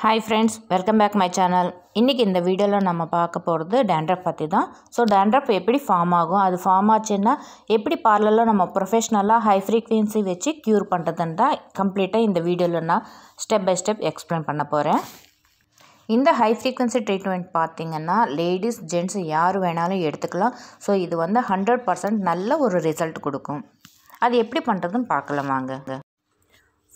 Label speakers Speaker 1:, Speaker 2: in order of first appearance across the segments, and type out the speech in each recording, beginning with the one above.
Speaker 1: Hi friends, welcome back my channel. இன்னைக்கு இந்த வீடியோல நம்ம பார்க்க போறது dandruff பத்தி தான். சோ dandruff எப்படி ஃபார்ம் ஆகும், அது ஃபார்ம் ஆச்சுன்னா எப்படி பார்லர்ல நம்ம ப்ரொபஷனலா ஹை frequency வச்சு கியூர் பண்றதுன்னு தான் கம்ப்ளீட்டா இந்த வீடியோல நான் ஸ்டெப் பை ஸ்டெப் எக்ஸ்பிளைன் பண்ண போறேன். இந்த ஹை frequency ட்ரீட்மென்ட் பாத்தீங்கன்னா லேடிஸ் ஜென்ட்ஸ் யார் வேணாலும் எடுத்துக்கலாம். சோ இது வந்து 100% நல்ல ஒரு ரிசல்ட் கொடுக்கும். அது எப்படி பண்றதுன்னு பார்க்கலாம் வாங்க.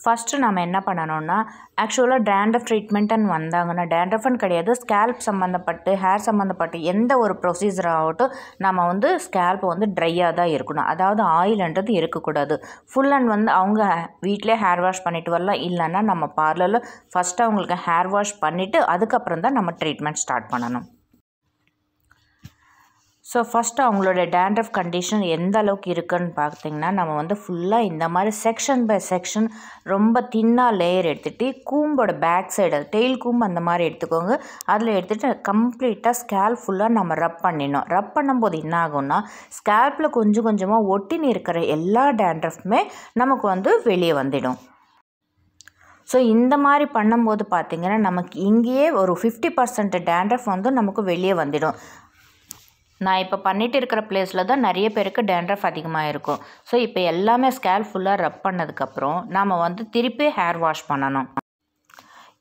Speaker 1: First நாம என்ன பண்ணனும்னா actually dandruff treatment ன்னு வந்தாங்கன்னா dandruff ன்னு கிடையாது scalp சம்பந்தப்பட்ட hair சம்பந்தப்பட்ட எந்த ஒரு procedure ஆகட்டும் நாம வந்து scalp வந்து ட்ரையா தான் இருக்கணும். அதாவது ஆயில்ன்றது இருக்க கூடாது. full and வந்து அவங்க வீட்லயே hair wash பண்ணிட்டு வரலாம். இல்லனா நம்ம பார்லர்ல first அவங்களுக்கு hair wash பண்ணிட்டு அதுக்கு அப்புறம் தான் நம்ம ட்ரீட்மென்ட் ஸ்டார்ட் பண்ணனும். So first அவங்களோட dandruff condition எந்த அளவுக்கு இருக்குன்னு பார்த்தீங்கன்னா நம்ம வந்து ஃபுல்லா இந்த மாதிரி செக்ஷன் பை செக்ஷன் ரொம்ப தின்னா லேயர் எடுத்துட்டு கூம்போட பேக் சைடு டெயில் கூம்பு அந்த மாதிரி எடுத்துக்கோங்க. அதில் எடுத்துட்டு கம்ப்ளீட்டா ஸ்கேல்ப் ஃபுல்லா நம்ம ரப் பண்ணிடணும். ரப் பண்ணும்போது என்ன ஆகும்னா ஸ்கேல்ப்ல கொஞ்சம் கொஞ்சமா ஒட்டினி இருக்கிற எல்லா dandruffமே நமக்கு வந்து வெளியே வந்துடும். So இந்த மாதிரி பண்ணும்போது பாத்தீங்கன்னா நமக்கு இங்கேயே ஒரு 50% dandruff வந்து நமக்கு வெளியே வந்துடும். நான் இப்ப பண்ணிட்டு இருக்கிற பிளேஸ்ல தான் நிறைய பேருக்கு dandruff அதிகமா இருக்கும். சோ இப்போ எல்லாமே ஸ்கேல்ப் ஃபுல்லா ரப் பண்ணதுக்கு அப்புறம் நாம வந்து திருப்பி ஹேர் வாஷ் பண்ணனும்.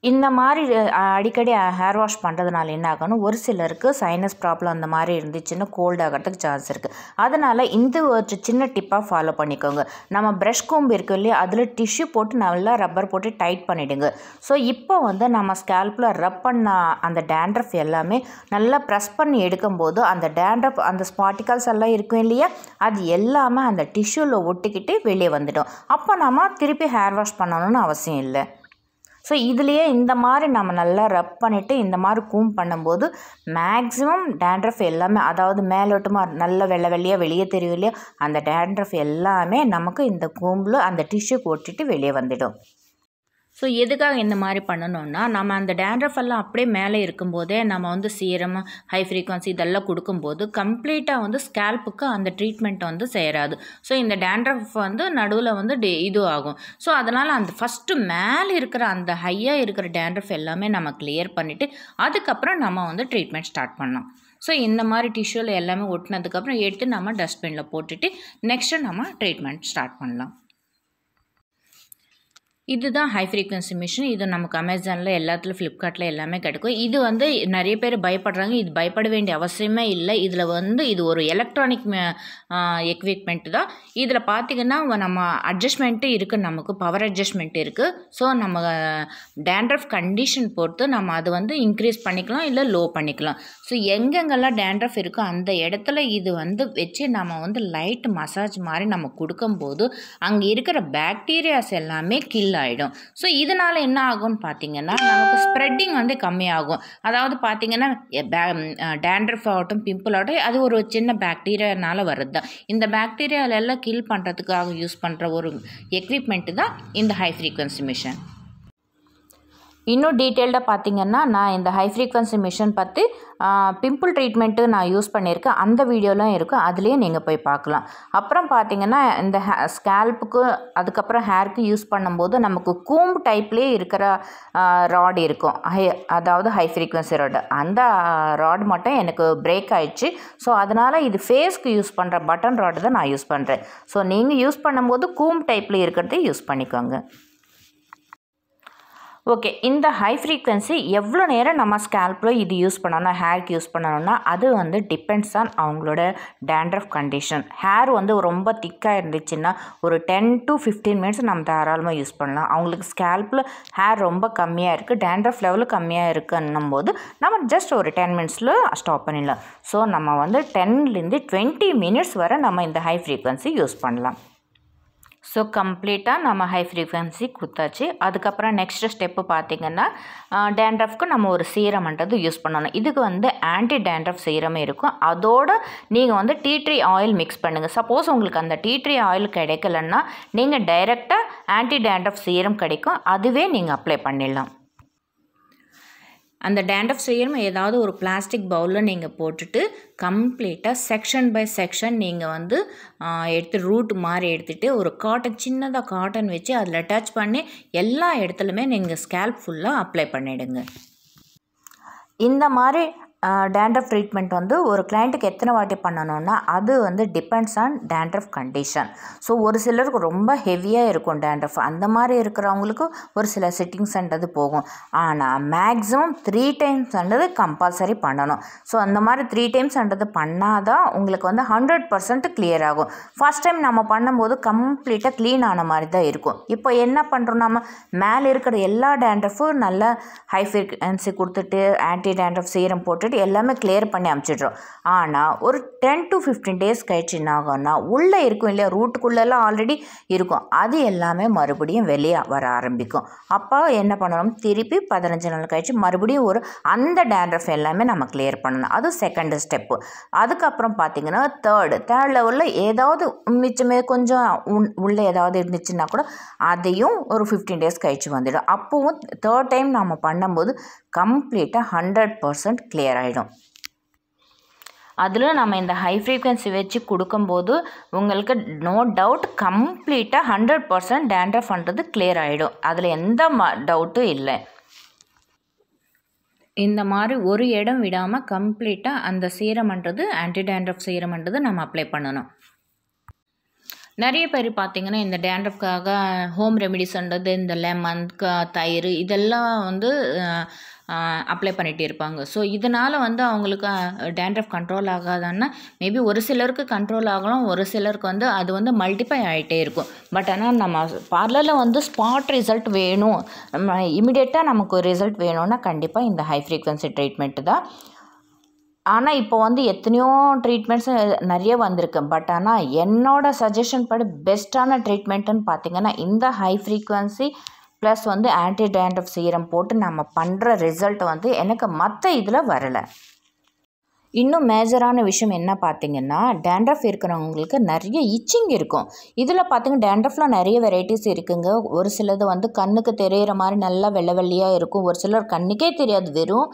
Speaker 1: இந்த மாதிரி அடிக்கடி ஹேர் வாஷ் பண்றதுனால என்ன ஆகும்னா ஒரு சிலருக்கு சைனஸ் ப்ராப்ளம் அந்த மாதிரி இருந்துச்சுன்னா கோல்ட் ஆகிறதுக்கு சான்ஸ் இருக்கு. அதனால இந்த ஒரு சின்ன டிப்பா ஃபாலோ பண்ணிக்கோங்க. நம்ம பிரஷ் கோம்பு இருக்கு இல்லையா அதுல டிஷ்யூ போட்டு நல்லா ரப்பர் போட்டு டைட் பண்ணிடுங்க. சோ இப்போ வந்து நம்ம ஸ்கேல்ப்ல ரப் பண்ண அந்த dandruff எல்லாமே நல்லா பிரஸ் பண்ணி எடுக்கும்போது அந்த dandruff அந்த பார்ட்டிகல்ஸ் எல்லாம் இருக்கும் இல்லையா அது எல்லாமே அந்த டிஷ்யூல ஒட்டிக்கிட்டு வெளியே வந்துடும். அப்ப நாம திருப்பி ஹேர் வாஷ் பண்ணணும்னு அவசியம் இல்லை. So இதுலயே இந்த மாதிரி நம்ம நல்லா ரப் பண்ணிட்டு இந்த மாதிரி கூம் பண்ணும்போது மேக்ஸिमम dandruff எல்லாமே அதாவது மேலோட்டமா நல்ல வெள்ளை வெள்ளையா வெளியே தெரியும் இல்லையா அந்த dandruff எல்லாமே நமக்கு இந்த கூம்புல அந்த டிஷ்யூக்கு ஒட்டிட்டு வெளியே வந்துடும். சோ எதுக்காக இந்த மாதிரி பண்ணனும்னா நம்ம அந்த dandruff எல்லாம் அப்படியே மேலே இருக்கும்போதே நம்ம வந்து சீரம் ஹை frequency இதெல்லாம் கொடுக்கும்போது கம்ப்ளீட்டா வந்து ஸ்கேல்ப்புக்கு அந்த ட்ரீட்மென்ட் வந்து சேராது. சோ இந்த dandruff வந்து நடுவுல வந்து இது ஆகும். சோ அதனால அந்த ஃபர்ஸ்ட் மேலே இருக்கிற அந்த ஹையா இருக்கிற dandruff எல்லாமே நம்ம கிளியர் பண்ணிட்டு அதுக்கு அப்புறம் நம்ம வந்து ட்ரீட்மென்ட் ஸ்டார்ட் பண்ணலாம். சோ இந்த மாதிரி டிஷ்யூல எல்லாமே ஒட்டினதுக்கு அப்புறம் எடுத்து நம்ம டஸ்ட்பின்ல போட்டுட்டு நெக்ஸ்ட் நம்ம ட்ரீட்மென்ட் ஸ்டார்ட் பண்ணலாம். இதுதான் ஹை frequency மிஷின். இது நமக்கு அமேசான்ல எல்லாத்துல Flipkartல எல்லாமே கிடைக்கும். இது வந்து நிறைய பேர் பயப்படுறாங்க. இது பயப்பட வேண்டிய அவசியமே இல்லை. இதுல வந்து இது ஒரு எலக்ட்ரானிக் எக்விப்மென்ட் தான். இதுல பாத்தீங்கன்னா நம்ம அட்ஜஸ்ட்மென்ட் இருக்கு நமக்கு பவர் அட்ஜஸ்ட்மென்ட் இருக்கு. சோ நம்ம dandruff கண்டிஷன் பொறுத்து நம்ம அது வந்து இன்கிரீஸ் பண்ணிக்கலாம் இல்ல லோ பண்ணிக்கலாம். சோ எங்கெங்கெல்லாம் dandruff இருக்கோ அந்த இடத்துல இது வந்து வெச்சு நாம வந்து லைட் மசாஜ் மாதிரி நம்ம கொடுக்கும்போது அங்க இருக்கிற பாக்டீரியாஸ் எல்லாமே கில் ஆயிடும். சோ இதனால என்ன ஆகும்னு பாத்தீங்கன்னா நமக்கு ஸ்ப்ரெட்டிங் வந்து கம்மி ஆகும். அதாவது பாத்தீங்கன்னா dandruff ஆகட்டும் பிம்பிள் ஆகட்டும் அது ஒரு சின்ன பாக்டீரியானால வருது. இந்த பாக்டீரியால எல்லாம் கில் பண்றதுக்காக யூஸ் பண்ற ஒரு எக்விப்மென்ட் தான் இந்த ஹை frequency மிஷின். இன்னும் டீடைலா பாத்தீங்கன்னா நான் இந்த ஹை frequency மிஷின் பத்தி பிம்பிள் ட்ரீட்மென்ட் நான் யூஸ் பண்ணிருக்கேன். அந்த வீடியோலாம் இருக்கு. அதுலயே நீங்க போய் பார்க்கலாம். அப்புறம் பாத்தீங்கன்னா இந்த ஸ்கேல்ப்புக்கு அதுக்கு அப்புறம் ஹேருக்கு யூஸ் பண்ணும்போது நமக்கு கூம்பு டைப்லயே இருக்கிற ராட் இருக்கும். அதாவது ஹை frequency ராட். அந்த ராட் மட்டும் எனக்கு பிரேக் ஆயிடுச்சு. சோ அதனால இது ஃபேஸ்க்கு யூஸ் பண்ற பட்டன் ராட் தான் நான் யூஸ் பண்றேன். சோ நீங்க யூஸ் பண்ணும்போது கூம்பு டைப்ல இருக்கிறதை யூஸ் பண்ணிக்கோங்க. ஓகே இந்த ஹை frequency எவ்வளவு நேரம் நம்ம ஸ்கேல்ப்ல இது யூஸ் பண்ணனும் ஹேருக்கு யூஸ் பண்ணனும்னா அது வந்து டிபெண்ட்ஸ் ஆன் அவங்களோட dandruff கண்டிஷன். ஹேர் வந்து ரொம்ப திக்கா இருந்துச்சுன்னா ஒரு 10 to 15 மினிட்ஸ் நம்ம தாராளமா யூஸ் பண்ணலாம். அவங்களுக்கு ஸ்கேல்ப்ல ஹேர் ரொம்ப கம்மியா இருக்கு dandruff லெவல் கம்மியா இருக்குன்னும்போது நம்ம ஜஸ்ட் ஒரு 10 மினிட்ஸ்ல ஸ்டாப் பண்ணிடலாம். சோ நம்ம வந்து 10 ல இருந்து 20 மினிட்ஸ் வரை நம்ம இந்த ஹை frequency யூஸ் பண்ணலாம். சோ கம்ப்ளீட்டா நம்ம ஹை frequency கொடுத்தாச்சு. அதுக்கு அப்புறம் நெக்ஸ்ட் ஸ்டெப் பாத்தீங்கன்னா dandruffக்கு நம்ம ஒரு சீரம்ன்றது யூஸ் பண்ணனும். இதுக்கு வந்து ஆன்டி dandruff சீரம் இருக்கும். அதோட நீங்க வந்து டீ ட்ரீ ஆயில் மிக்ஸ் பண்ணுங்க. சப்போஸ் உங்களுக்கு அந்த டீ ட்ரீ ஆயில் கிடைக்கலன்னா நீங்க டைரக்ட்டா ஆன்டி dandruff சீரம் கிடைக்கும். அதுவே நீங்க அப்ளை பண்ணிடலாம். அந்த டேண்ட்ரஃப் சீரம் ஏதாவது ஒரு பிளாஸ்டிக் பவுலில் நீங்கள் போட்டுட்டு கம்ப்ளீட்டாக செக்ஷன் பை செக்ஷன் நீங்கள் வந்து எடுத்து ரூட் மாதிரி எடுத்துகிட்டு ஒரு காட்டன் சின்னதாக காட்டன் வச்சு அதில் அட்டாச் பண்ணி எல்லா இடத்துலையுமே நீங்கள் ஸ்கேல்ப் ஃபுல்லாக அப்ளை பண்ணிவிடுங்க. இந்த மாதிரி டேண்ட்ரஃப் ட்ரீட்மெண்ட் வந்து ஒரு கிளைண்ட்டுக்கு எத்தனை வாட்டி பண்ணணும்னா அது வந்து depends on dandruff condition. So ஒரு சிலருக்கு ரொம்ப ஹெவியாக இருக்கும் டேண்ட்ரஃப், அந்த மாதிரி இருக்கிறவங்களுக்கு ஒரு சில சிட்டிங்ஸ்ன்றது போகும். ஆனால் மேக்ஸிமம் 3 டைம்ஸ்ன்றது கம்பல்சரி பண்ணணும். ஸோ அந்த மாதிரி 3 டைம்ஸ்ன்றது பண்ணால் தான் உங்களுக்கு வந்து 100% கிளியர் ஆகும். ஃபஸ்ட் டைம் நம்ம பண்ணும்போது கம்ப்ளீட்டாக க்ளீன் ஆன மாதிரி தான் இருக்கும். இப்போ என்ன பண்ணுறோம், நம்ம மேலே இருக்கிற எல்லா டேண்ட்ரஃபும் நல்லா ஹை ஃப்ரீக்வன்சி கொடுத்துட்டு ஆன்டி டேண்ட்ரஃப் சீரம் போட்டுட்டு எல்லாமே கிளியர் பண்ணி அனுப்பிச்சிட்றோம். ஆனால் ஒரு 10 to 15 டேஸ் கழிச்சு என்ன ஆகும்னா உள்ளே இருக்கும் இல்லையா, ரூட்டுக்குள்ளெல்லாம் ஆல்ரெடி இருக்கும், அது எல்லாமே மறுபடியும் வெளியே வர ஆரம்பிக்கும். அப்போ என்ன பண்ணணும், திருப்பி 15 நாள் கழிச்சு மறுபடியும் அந்த டேண்ட்ரஃப் எல்லாமே நம்ம கிளியர் பண்ணணும். அது செகண்ட் ஸ்டெப்பு. அதுக்கப்புறம் பார்த்திங்கன்னா தேர்ட் லெவலில் ஏதாவது மிச்சமே கொஞ்சம் உள்ளே ஏதாவது இருந்துச்சுன்னா கூட அதையும் ஒரு 15 டேஸ் கழிச்சு வந்துடும். அப்போவும் தேர்ட் டைம் நம்ம பண்ணும்போது கம்ப்ளீட்டாக 100% கிளியர் ஆகிடும். அதில் நம்ம இந்த ஹை ஃப்ரீக்வன்சி வச்சு கொடுக்கும்போது உங்களுக்கு நோ டவுட் கம்ப்ளீட்டாக 100% டேண்ட்ரஃப்ன்றது கிளியர் ஆகிடும். அதில் எந்த டவுட்டும் இல்லை. இந்த மாதிரி ஒரு இடம் விடாமல் கம்ப்ளீட்டாக அந்த சீரம்ன்றது ஆன்டி டேண்ட்ரஃப் சீரம்ன்றது நம்ம அப்ளை பண்ணணும். நிறைய பேர் பார்த்திங்கன்னா இந்த டேண்ட்ரஃப்காக ஹோம் ரெமிடிஸ்ன்றது இந்த லெமன், தயிர் இதெல்லாம் வந்து அப்ளை பண்ணிகிட்டே இருப்பாங்க. ஸோ இதனால் வந்து அவங்களுக்கு டேண்ட்ரஃப் கண்ட்ரோல் ஆகாதுன்னா மேபி ஒரு சிலருக்கு கண்ட்ரோல் ஆகலாம், ஒரு சிலருக்கு வந்து அது வந்து மல்டிப்ளை ஆகிட்டே இருக்கும். பட் ஆனால் நம்ம பார்லரில் வந்து ஸ்பாட் ரிசல்ட் வேணும், நம்ம இமிடியேட்டாக நமக்கு ஒரு ரிசல்ட் வேணும்னா கண்டிப்பாக இந்த ஹை ஃப்ரீக்வன்சி ட்ரீட்மெண்ட்டு தான். ஆனால் இப்போ வந்து எத்தனையோ ட்ரீட்மெண்ட்ஸு நிறைய வந்திருக்கு. பட் ஆனால் என்னோட சஜஷன் படி பெஸ்ட்டான ட்ரீட்மெண்ட்டுன்னு பார்த்திங்கன்னா இந்த ஹை ஃப்ரீக்வன்சி ப்ளஸ் வந்து ஆன்டி டேண்ட்ரஃப் சீரம் போட்டு நம்ம பண்ணுற ரிசல்ட் வந்து எனக்கு மற்ற இதில் வரலை. இன்னும் மேஜரான விஷயம் என்ன பார்த்திங்கன்னா டேண்ட்ரஃப் இருக்கிறவங்களுக்கு நிறைய இச்சிங் இருக்கும். இதில் பார்த்திங்கன்னா டேண்ட்ரஃபில் நிறைய வெரைட்டிஸ் இருக்குங்க. ஒரு சிலது வந்து கண்ணுக்கு தெரிகிற மாதிரி நல்லா வெள்ளை வெள்ளையாக இருக்கும், ஒரு சிலர் கண்ணுக்கே தெரியாது, வெறும்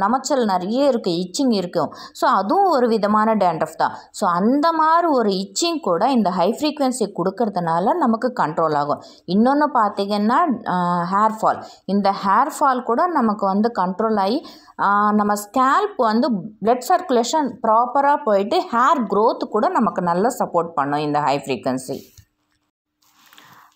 Speaker 1: நமைச்சல் நிறைய இருக்குது, இச்சிங் இருக்கும். ஸோ அதுவும் ஒரு விதமான டேண்ட்ரஃப் தான். ஸோ அந்த மாதிரி ஒரு இச்சிங் கூட இந்த ஹை ஃப்ரீக்வன்சி கொடுக்கறதுனால நமக்கு கண்ட்ரோல் ஆகும். இன்னொன்று பார்த்திங்கன்னா ஹேர் ஃபால், இந்த ஹேர் ஃபால் கூட நமக்கு வந்து கண்ட்ரோல் ஆகி நம்ம ஸ்கேல்ப் வந்து பிளட் சர்க்குலேஷன் ப்ராப்பராக போயிட்டு ஹேர் க்ரோத் கூட நமக்கு நல்லா சப்போர்ட் பண்ணும் இந்த ஹை ஃப்ரீக்வன்சி.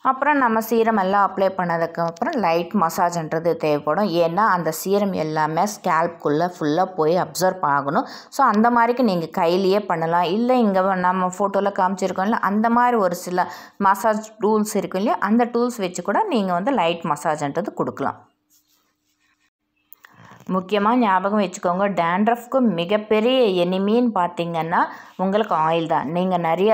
Speaker 1: அப்புறம் நம்ம சீரம் எல்லாம் அப்ளை பண்ணதுக்கப்புறம் லைட் மசாஜ்ன்றது தேவைப்படும். ஏன்னா அந்த சீரம் எல்லாமே ஸ்கேல்ப்குள்ளே ஃபுல்லாக போய் அப்சர்வ் ஆகணும். ஸோ அந்த மாதிரிக்கு நீங்கள் கையிலேயே பண்ணலாம், இல்லை இங்கே நம்ம ஃபோட்டோவில் காமிச்சிருக்கோம் இல்லை அந்த மாதிரி ஒரு சில மசாஜ் டூல்ஸ் இருக்கும் இல்லையா, அந்த டூல்ஸ் வச்சு கூட நீங்கள் வந்து லைட் மசாஜ்ன்றது கொடுக்கலாம். முக்கியமாக ஞாபகம் வச்சுக்கோங்க, டேண்ட்ரஃப்க்கு மிகப்பெரிய எனிமின்னு பார்த்திங்கன்னா உங்களுக்கு ஆயில் தான். நீங்கள் நிறைய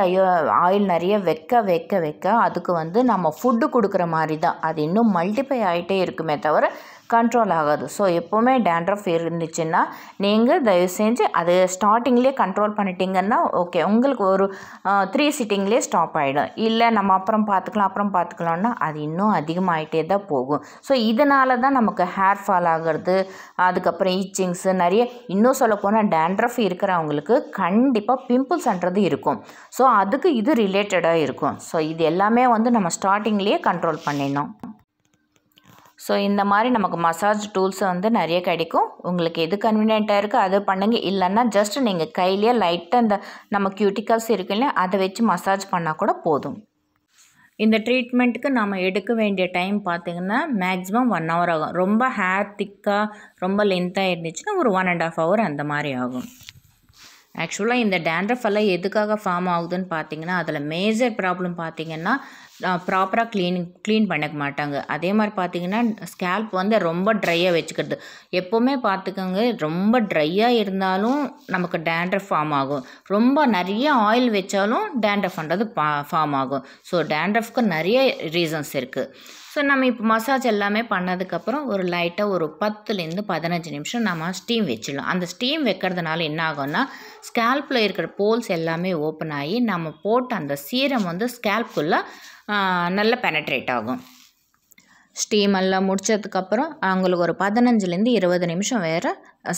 Speaker 1: ஆயில் நிறைய வைக்க அதுக்கு வந்து நம்ம ஃபுட்டு கொடுக்குற மாதிரி தான் அது இன்னும் மல்டிப்ளை ஆகிட்டே இருக்குமே தவிர கண்ட்ரோல் ஆகாது. ஸோ எப்போவுமே டேண்ட்ரஃப் இருந்துச்சுன்னா நீங்கள் தயவு செஞ்சு அது ஸ்டார்டிங்லேயே கண்ட்ரோல் பண்ணிட்டீங்கன்னா ஓகே, உங்களுக்கு ஒரு 3 சிட்டிங்லேயே ஸ்டாப் ஆகிடும். இல்லை நம்ம அப்புறம் பார்த்துக்கலாம்னா அது இன்னும் அதிகமாகிட்டே தான் போகும். ஸோ இதனால தான் நமக்கு ஹேர் ஃபால் ஆகிறது, அதுக்கப்புறம் ஈச்சிங்ஸு நிறைய, இன்னும் சொல்லப்போனால் டேண்ட்ரஃப் இருக்கிறவங்களுக்கு கண்டிப்பாக பிம்பிள்ஸ்ன்றது இருக்கும். ஸோ அதுக்கு இது ரிலேட்டடாக இருக்கும். ஸோ இது எல்லாமே வந்து நம்ம ஸ்டார்டிங்லேயே கண்ட்ரோல் பண்ணிடணும். ஸோ இந்த மாதிரி நமக்கு மசாஜ் டூல்ஸ் வந்து நிறைய கிடைக்கும். உங்களுக்கு எது கன்வீனியண்ட்டாக இருக்கோ அது பண்ணுங்கள். இல்லைன்னா ஜஸ்ட் நீங்கள் கையிலேயே லைட்டாக இந்த நம்ம கியூட்டிகல்ஸ் இருக்கு இல்லையா, அதை வச்சு மசாஜ் பண்ணால் கூட போதும். இந்த ட்ரீட்மெண்ட்டுக்கு நம்ம எடுக்க வேண்டிய டைம் பார்த்திங்கன்னா மேக்ஸிமம் 1 hour ஆகும். ரொம்ப ஹேர் திக்காக ரொம்ப லென்த்தாக இருந்துச்சுன்னா ஒரு 1.5 hour அந்த மாதிரி ஆகும். ஆக்சுவலாக இந்த டேண்ட்ரஃப் எல்லாம் எதுக்காக ஃபார்ம் ஆகுதுன்னு பார்த்திங்கன்னா அதில் மேஜர் ப்ராப்ளம் பார்த்திங்கன்னா ப்ராப்பராக க்ளீன் பண்ணக்க மாட்டாங்க. அதே மாதிரி பார்த்திங்கன்னா ஸ்கேல்ப் வந்து ரொம்ப ட்ரையாக வச்சுக்கிறது. எப்போவுமே பார்த்துக்கோங்க, ரொம்ப ட்ரையாக இருந்தாலும் நமக்கு டேண்ட்ரஃப் ஃபார்ம் ஆகும், ரொம்ப நிறைய ஆயில் வச்சாலும் டேண்ட்ரஃப்ன்றது ஃபார்ம் ஆகும். ஸோ டேண்ட்ரஃப்க்கு நிறைய ரீசன்ஸ் இருக்குது. ஸோ நம்ம இப்போ மசாஜ் எல்லாமே பண்ணதுக்கப்புறம் ஒரு லைட்டாக ஒரு 10லேருந்து 15 நிமிஷம் நம்ம ஸ்டீம் வச்சிடலாம். அந்த ஸ்டீம் வைக்கிறதுனால என்ன ஆகும்னா ஸ்கேல்பில் இருக்கிற போல்ஸ் எல்லாமே ஓப்பன் ஆகி நம்ம போட்ட அந்த சீரம் வந்து ஸ்கேல்ப்குள்ளே நல்லா பெனட்ரேட் ஆகும். ஸ்டீம் எல்லாம் முடிச்சதுக்கப்புறம் அவங்களுக்கு ஒரு 15லேருந்து 20 நிமிஷம் வேறு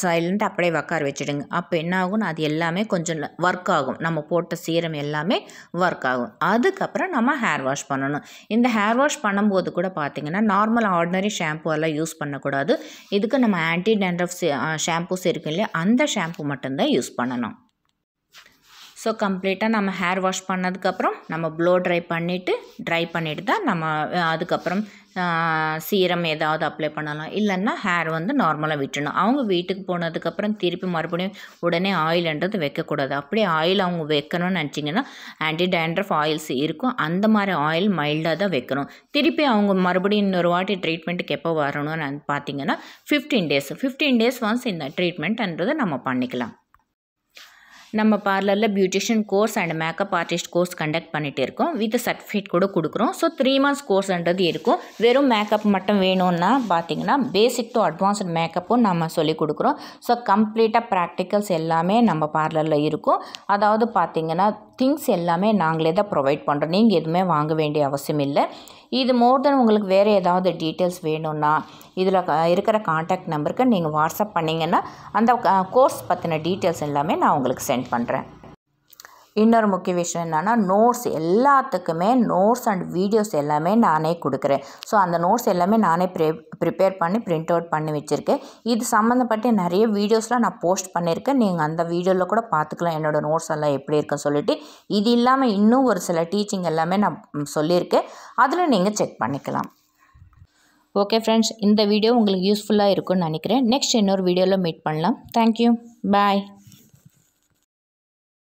Speaker 1: சைலண்ட் அப்படியே உட்கார வச்சுடுங்க. அப்போ என்ன ஆகும்னா அது எல்லாமே கொஞ்சம் ஒர்க் ஆகும். நம்ம போட்ட சீரம் எல்லாமே ஒர்க் ஆகும். அதுக்கப்புறம் நம்ம ஹேர் வாஷ் பண்ணணும். இந்த ஹேர் வாஷ் பண்ணும்போது கூட பார்த்திங்கன்னா நார்மல் ஆர்டினரி ஷாம்பு எல்லாம் யூஸ் பண்ணக்கூடாது. இதுக்கு நம்ம ஆன்டி டேண்ட்ரஃப் ஷாம்பூஸ் இருக்கு இல்லையா, அந்த ஷாம்பு மட்டும்தான் யூஸ் பண்ணணும். ஸோ கம்ப்ளீட்டாக நம்ம ஹேர் வாஷ் பண்ணதுக்கப்புறம் நம்ம ப்ளோ ட்ரை பண்ணிவிட்டு தான் நம்ம அதுக்கப்புறம் சீரம் ஏதாவது அப்ளை பண்ணலாம். இல்லைன்னா ஹேர் வந்து நார்மலாக விட்டுணும். அவங்க வீட்டுக்கு போனதுக்கப்புறம் திருப்பி மறுபடியும் உடனே ஆயில்ன்றது வைக்கக்கூடாது. அப்படியே ஆயில் அவங்க வைக்கணும்னு நினச்சிங்கன்னா ஆன்டி டேண்ட்ரஃப் ஆயில்ஸ் இருக்கும், அந்த மாதிரி ஆயில் மைல்டாக தான் வைக்கணும். திருப்பி அவங்க மறுபடியும் இன்னொரு வாட்டி ட்ரீட்மெண்ட்டுக்கு எப்போ வரணும்னு பார்த்தீங்கன்னா 15 டேஸ் ஒன்ஸ் இந்த ட்ரீட்மெண்ட்ன்றது நம்ம பண்ணிக்கலாம். நம்ம பார்லரில் beautician course and makeup artist course conduct பண்ணிகிட்டு இருக்கோம். வித் சர்டிஃபிகேட் கூட கொடுக்குறோம். ஸோ 3 months கோர்ஸ்ன்றது இருக்கும். வெறும் மேக்கப் மட்டும் வேணும்னா பார்த்தீங்கன்னா பேசிக் டு அட்வான்ஸ்டு மேக்கப்பும் நம்ம சொல்லி கொடுக்குறோம். ஸோ கம்ப்ளீட்டாக ப்ராக்டிக்கல்ஸ் எல்லாமே நம்ம பார்லரில் இருக்கும். அதாவது பார்த்திங்கன்னா திங்ஸ் எல்லாமே நாங்களே தான் ப்ரொவைட் பண்ணுறோம். நீங்கள் எதுவுமே வாங்க வேண்டிய அவசியம் இல்லை. இது மோர் தென் உங்களுக்கு வேறு ஏதாவது டீட்டெயில்ஸ் வேணும்னா இதில் இருக்கிற காண்டாக்ட் நம்பருக்கு நீங்கள் வாட்ஸ்அப் பண்ணிங்கன்னா அந்த கோர்ஸ் பற்றின டீட்டெயில்ஸ் எல்லாமே நான் உங்களுக்கு சென்ட் பண்ணுறேன். இன்னொரு முக்கிய விஷயம் என்னென்னா நோட்ஸ் எல்லாத்துக்குமே நோட்ஸ் அண்ட் வீடியோஸ் எல்லாமே நானே கொடுக்குறேன். ஸோ அந்த நோட்ஸ் எல்லாமே நானே ப்ரிப்பேர் பண்ணி பிரிண்ட் அவுட் பண்ணி வச்சுருக்கேன். இது சம்மந்தப்பட்ட நிறைய வீடியோஸ்லாம் நான் போஸ்ட் பண்ணியிருக்கேன். நீங்கள் அந்த வீடியோவில் கூட பார்த்துக்கலாம் என்னோடய நோட்ஸ் எல்லாம் எப்படி இருக்குன்னு சொல்லிவிட்டு. இது இல்லாமல் இன்னும் ஒரு சில டீச்சிங் எல்லாமே நான் சொல்லியிருக்கேன். அதில் நீங்கள் செக் பண்ணிக்கலாம். ஓகே ஃப்ரெண்ட்ஸ், இந்த வீடியோ உங்களுக்கு யூஸ்ஃபுல்லாக இருக்கும்னு நினைக்கிறேன். நெக்ஸ்ட் இன்னொரு வீடியோவில் மீட் பண்ணலாம். தேங்க்யூ, பாய்.